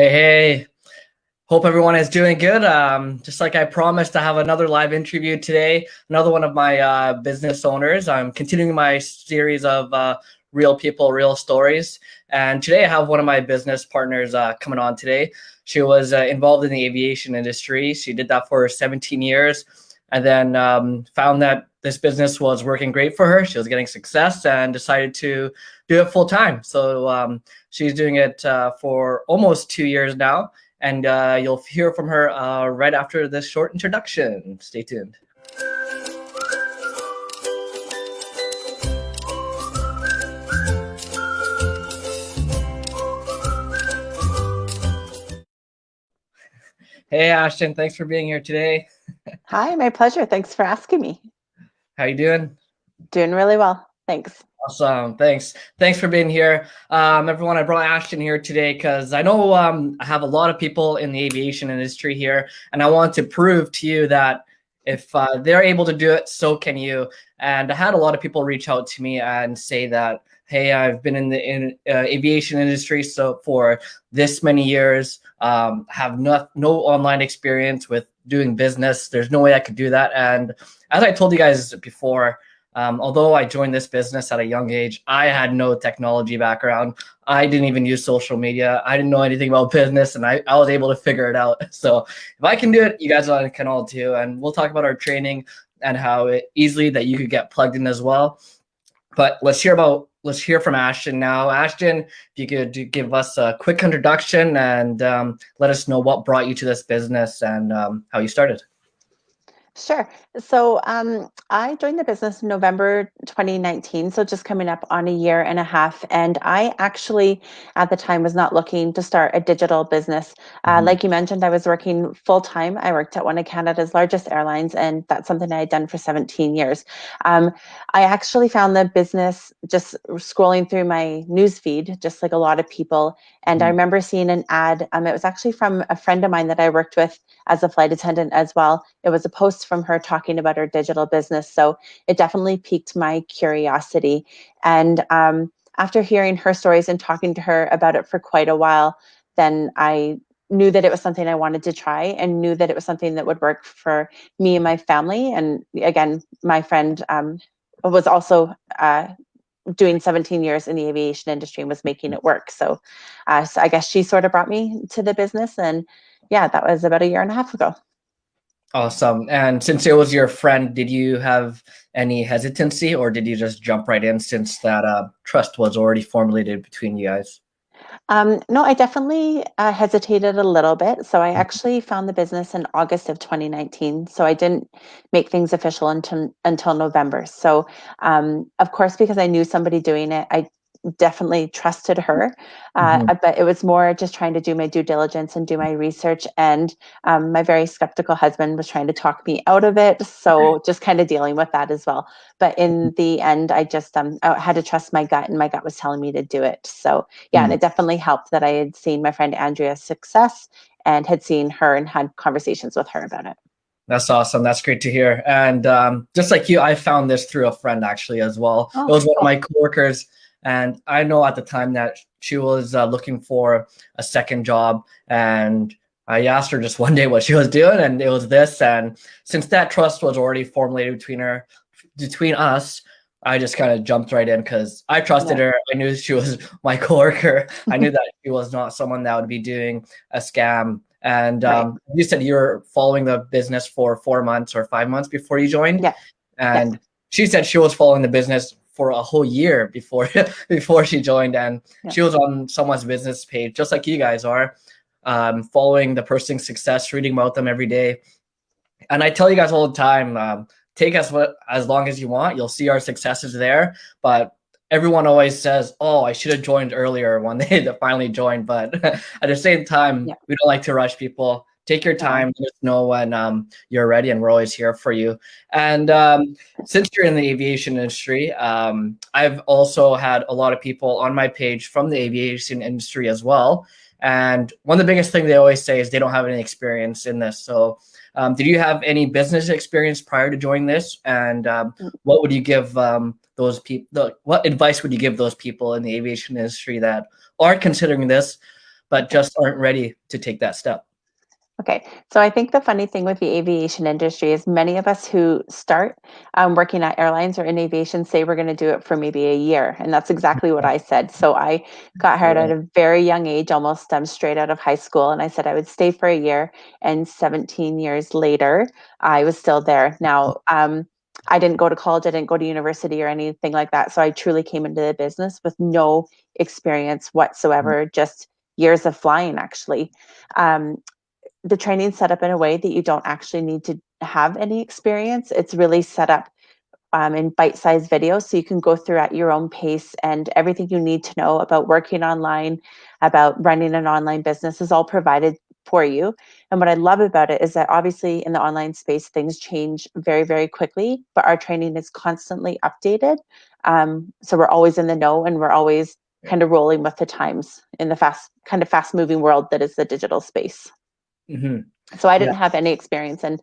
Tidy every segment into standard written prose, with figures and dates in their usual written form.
Hey. Hope everyone is doing good. Just like I promised, I have another live interview today. Another one of my business owners. I'm continuing my series of real people, real stories. And today I have one of my business partners coming on today. She was involved in the aviation industry. She did that for 17 years and then found that this business was working great for her. She was getting success and decided to do it full time. So she's doing it for almost 2 years now. And you'll hear from her right after this short introduction. Stay tuned. Hey, Ashton, thanks for being here today. Hi, my pleasure. Thanks for asking me. How you doing? Doing really well. Thanks. Awesome. Thanks for being here. Everyone, I brought Ashton here today because I know I have a lot of people in the aviation industry here, and I want to prove to you that if they're able to do it, so can you. And I had a lot of people reach out to me and say that, hey, I've been in the aviation industry for this many years, have no online experience with doing business. There's no way I could do that. And as I told you guys before, although I joined this business at a young age, I had no technology background. I didn't even use social media. I didn't know anything about business, and I was able to figure it out. So if I can do it, you guys can all too. And we'll talk about our training and how easily that you could get plugged in as well. But let's hear from Ashton now. Ashton, if you could give us a quick introduction and let us know what brought you to this business and how you started. Sure. So I joined the business in November 2019, so just coming up on a year and a half. And I actually, at the time, was not looking to start a digital business. Like you mentioned, I was working full time. I worked at one of Canada's largest airlines, and that's something I had done for 17 years. I actually found the business just scrolling through my news feed, just like a lot of people. And I remember seeing an ad. It was actually from a friend of mine that I worked with as a flight attendant as well. It was a post from her talking about her digital business. So it definitely piqued my curiosity. And after hearing her stories and talking to her about it for quite a while, then I knew that it was something I wanted to try and knew that it was something that would work for me and my family. And again, my friend was also doing 17 years in the aviation industry and was making it work. So I guess she sort of brought me to the business. And yeah, that was about a year and a half ago. Awesome. And since it was your friend, did you have any hesitancy or did you just jump right in since that trust was already formulated between you guys? No, I definitely hesitated a little bit. So I actually found the business in August of 2019. So I didn't make things official until November. So of course, because I knew somebody doing it, I definitely trusted her. But it was more just trying to do my due diligence and do my research. And my very skeptical husband was trying to talk me out of it. So just kind of dealing with that as well. But in the end, I just I had to trust my gut, and my gut was telling me to do it. So yeah, and it definitely helped that I had seen my friend Andrea's success and had seen her and had conversations with her about it. That's awesome. That's great to hear. And just like you, I found this through a friend actually as well. It Oh, was one of cool. my coworkers, and I know at the time that she was looking for a second job, and I asked her just one day what she was doing, and it was this. And since that trust was already formulated between us, I just kind of jumped right in because I trusted Yeah. her. I knew she was my coworker. I knew that she was not someone that would be doing a scam. And Right. you said you were following the business for 4 months or 5 months before you joined, Yeah. Yes. and she said she was following the business for a whole year before before she joined, and Yeah. she was on someone's business page just like you guys are, following the person's success, reading about them every day. And I tell you guys all the time, take us as long as you want. You'll see our successes there. But everyone always says, "Oh, I should have joined earlier when they finally joined." But at the same time, Yeah. we don't like to rush people. Take your No. time. Just know when you're ready, and we're always here for you. And since you're in the aviation industry, I've also had a lot of people on my page from the aviation industry as well. And one of the biggest things they always say is they don't have any experience in this. So did you have any business experience prior to joining this? And what would you give those people? What advice would you give those people in the aviation industry that are considering this, but just aren't ready to take that step. Okay, so I think the funny thing with the aviation industry is many of us who start working at airlines or in aviation say we're going to do it for maybe a year. And that's exactly what I said. So I got hired at a very young age, almost straight out of high school. And I said I would stay for a year. And 17 years later, I was still there. Now, I didn't go to college, I didn't go to university or anything like that. So I truly came into the business with no experience whatsoever, just years of flying, actually. The training's set up in a way that you don't actually need to have any experience. It's really set up in bite-sized videos, so you can go through at your own pace, and everything you need to know about working online, about running an online business is all provided for you. And what I love about it is that obviously in the online space, things change very, very quickly, but our training is constantly updated. So we're always in the know, and we're always kind of rolling with the times in the fast moving world that is the digital space. Mm-hmm. So I Yeah. didn't have any experience, and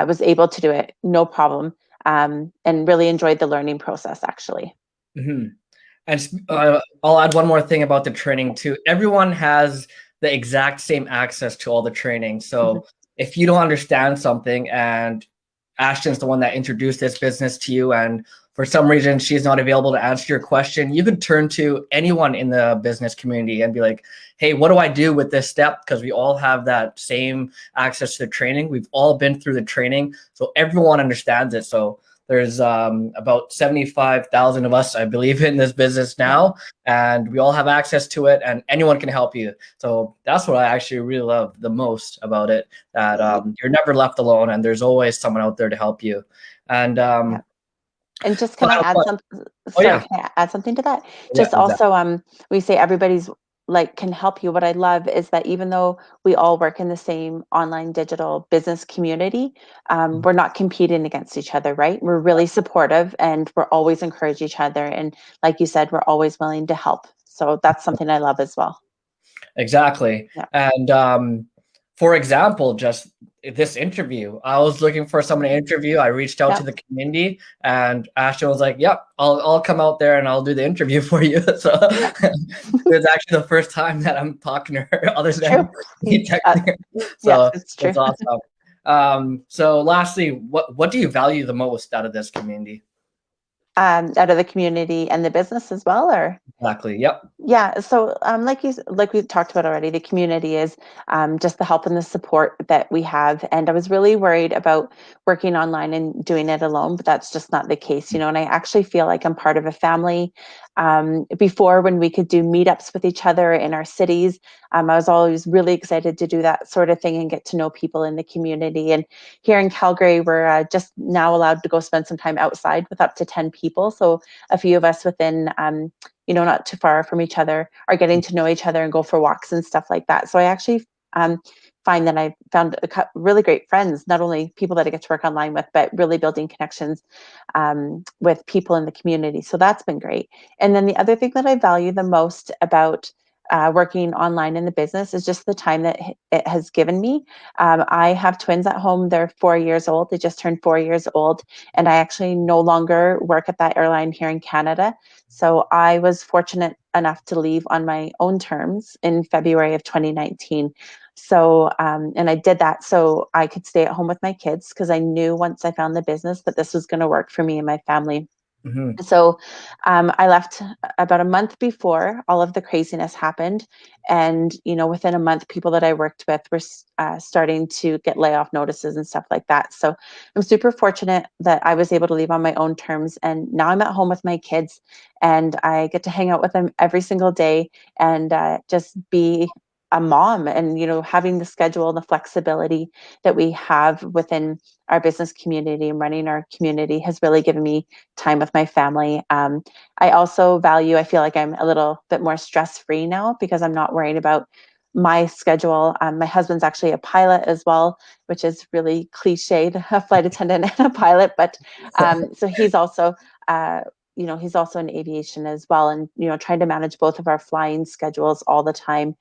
was able to do it no problem, and really enjoyed the learning process, actually. Mm-hmm. And I'll add one more thing about the training too. Everyone has the exact same access to all the training. Mm-hmm. So if you don't understand something and Ashton's the one that introduced this business to you, and for some reason she's not available to answer your question, you could turn to anyone in the business community and be like, hey, what do I do with this step? Because we all have that same access to the training. We've all been through the training. So everyone understands it. So there's about 75,000 of us, I believe, in this business now, and we all have access to it, and anyone can help you. So that's what I actually really love the most about it, that you're never left alone, and there's always someone out there to help you. And Yeah. And just can I final add one. something? Oh Sorry, yeah, can I add something to that? yeah, Just exactly. also, we say everybody's like can help you. What I love is that even though we all work in the same online digital business community, we're not competing against each other, right? We're really supportive, and we're always encourage each other. And like you said, we're always willing to help. So that's something I love as well. Exactly. Yeah. And for example, just this interview, I was looking for someone to interview. I reached out to Yep. the community, and Ashton was like, "Yep, I'll come out there and I'll do the interview for you." So Yep. it's actually the first time that I'm talking to her, other It's true. than me texting her. Yes, So it's true. it's awesome. So lastly, what do you value the most out of this community? Out of the community and the business as well, or? Exactly. Yep. Yeah, so like we talked about already, the community is just the help and the support that we have. And I was really worried about working online and doing it alone, but that's just not the case, you know. And I actually feel like I'm part of a family. Before, when we could do meetups with each other in our cities, I was always really excited to do that sort of thing and get to know people in the community. And here in Calgary, we're just now allowed to go spend some time outside with up to 10 people. So a few of us within not too far from each other, are getting to know each other and go for walks and stuff like that. So I actually find that I found really great friends, not only people that I get to work online with, but really building connections with people in the community. So that's been great. And then the other thing that I value the most about working online in the business is just the time that it has given me. I have twins at home. They're 4 years old. They just turned 4 years old. And I actually no longer work at that airline here in Canada. So I was fortunate enough to leave on my own terms in February of 2019. So, and I did that so I could stay at home with my kids, because I knew once I found the business that this was going to work for me and my family. Mm-hmm. So I left about a month before all of the craziness happened. And, within a month, people that I worked with were starting to get layoff notices and stuff like that. So I'm super fortunate that I was able to leave on my own terms. And now I'm at home with my kids, and I get to hang out with them every single day and just be a mom. And, having the schedule and the flexibility that we have within our business community and running our community has really given me time with my family. I also I feel like I'm a little bit more stress free now because I'm not worried about my schedule. My husband's actually a pilot as well, which is really cliched, a flight attendant and a pilot. But so he's also, he's also in aviation as well. And, trying to manage both of our flying schedules all the time,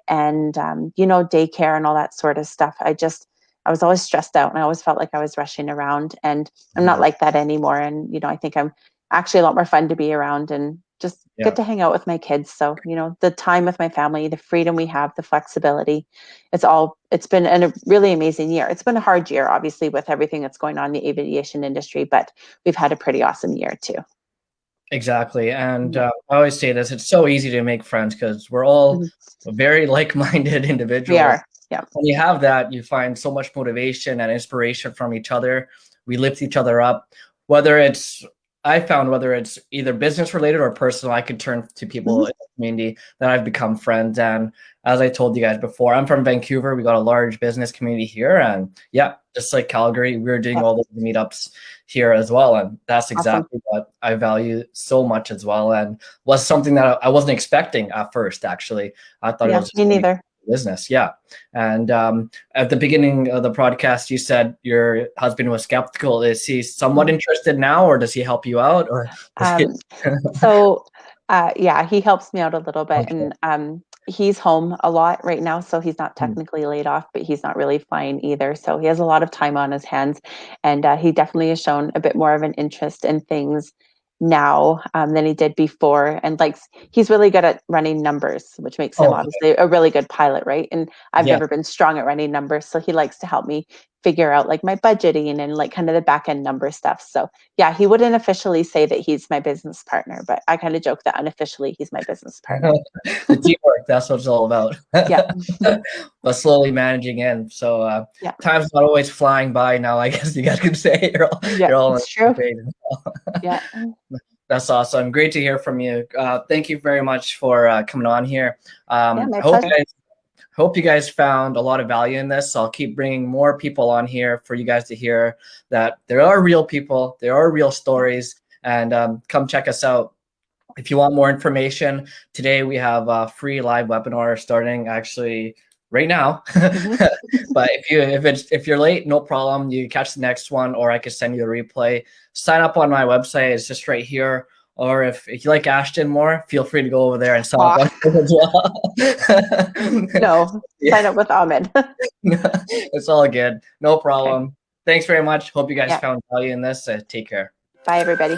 and, daycare and all that sort of stuff. I was always stressed out, and I always felt like I was rushing around, and I'm not like that anymore. And, I think I'm actually a lot more fun to be around, and just Yeah. get to hang out with my kids. So, the time with my family, the freedom we have, the flexibility, it's been a really amazing year. It's been a hard year, obviously, with everything that's going on in the aviation industry, but we've had a pretty awesome year too. Exactly. And Yeah. I always say this, it's so easy to make friends because we're all Mhm. very like-minded We individuals. are. Yeah. When you have that, you find so much motivation and inspiration from each other. We lift each other up. Whether it's, I found whether it's either business related or personal, I could turn to people Mhm. in the community that I've become friends. And as I told you guys before, I'm from Vancouver. We got a large business community here. And yeah, just like Calgary, we're doing Yeah. all those meetups here as well. And that's Awesome. exactly what I value so much as well. And was something that I wasn't expecting at first, actually. I thought it Yeah. was just Me going to be neither. business. Yeah. And at the beginning of the podcast, you said your husband was skeptical. Is he somewhat Mhm. interested now, or does he help you out, or is he? Um, so, yeah, he helps me out a little bit, Okay. and he's home a lot right now, so he's not Hmm. technically laid off, but he's not really flying either. So he has a lot of time on his hands, and he definitely has shown a bit more of an interest in things now than he did before. And like, he's really good at running numbers, which makes him Oh, okay. obviously a really good pilot, right? And I've Yeah. never been strong at running numbers, so he likes to help me figure out like my budgeting and like kind of the back end number stuff. So yeah, he wouldn't officially say that he's my business partner, but I kind of joke that unofficially he's my business partner. The teamwork, that's what it's all about. Yeah. But slowly managing in. So Yeah. time's not always flying by now, I guess you guys could say. Yeah. You're all on It's the same true. page. Yeah. That's awesome. Great to hear from you. Thank you very much for coming on here. Yeah. My I hope pleasure. you guys found a lot of value in this. I'll keep bringing more people on here for you guys to hear that there are real people, there are real stories, and come check us out. If you want more information, today we have a free live webinar starting actually right now. Hmm. But if you're late, no problem. You catch the next one, or I could send you a replay. Sign up on my website. It's just right here. Or if you like Ashton more, feel free to go over there and sign up Aw, on it as well. no, Yeah, sign up with Ahmed. it's all good. No Okay. problem. Thanks very much. Hope you guys Yeah. found value in this. Take care. Bye, everybody.